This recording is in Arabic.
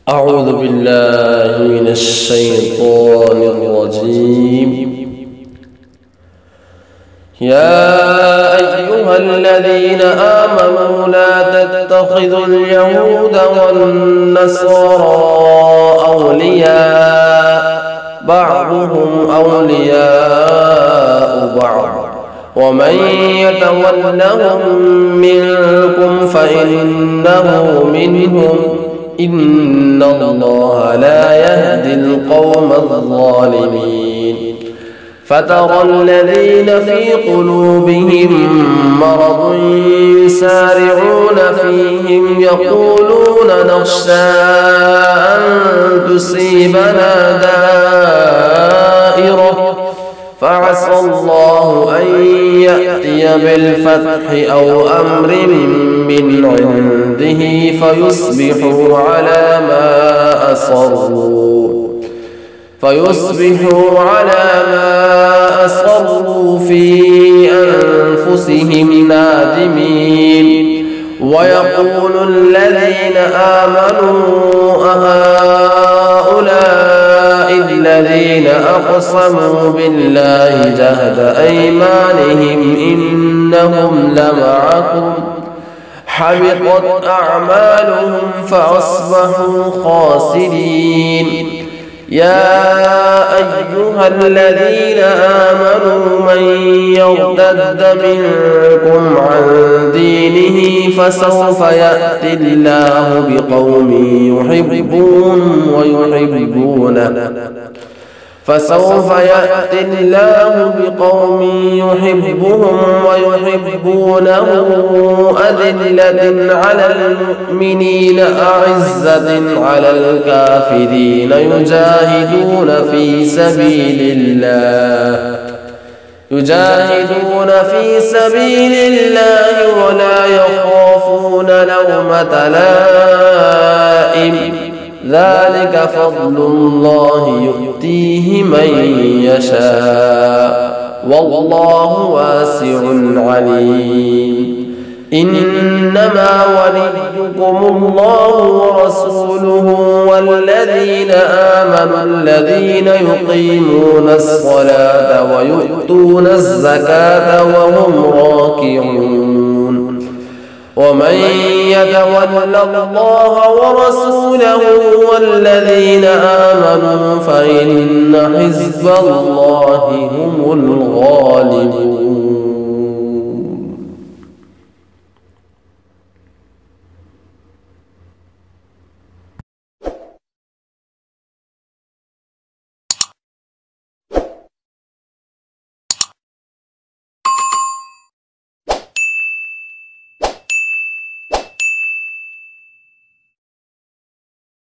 أعوذ بالله من الشيطان الرجيم. يا أيها الذين آمنوا لا تتخذوا اليهود والنصارى أولياء بعضهم أولياء بعض ومن يتولهم منكم فإنه منهم إن الله لا يهدي القوم الظالمين. فترى الذين في قلوبهم مرض يسارعون فيهم يقولون نخشى أن تصيبنا دائرة فعسى الله أن يأتي بالفتح أو أمر من عنده فيصبحوا على ما أصروا في أنفسهم نادمين. ويقول الذين آمنوا أهؤلاء الذين أقسموا بالله جهد أيمانهم إنهم لمعكم حبطت أعمالهم فأصبحوا خاسرين. يا أيها الذين آمنوا من يرتد منكم عن دينه فسوف يأتي الله بقوم يحبهم ويحبونه أذلة على المؤمنين أعزة على الكافرين يجاهدون في سبيل الله ولا يخافون لومة لائم. ذلك فضل الله يؤتيه من يشاء والله واسع عليم. إنما وليكم الله ورسوله والذين آمنوا الذين يقيمون الصلاة ويؤتون الزكاة وهم راكعون. ومن يتول الله ورسوله والذين آمنوا فإن حزب الله هم الغالبون.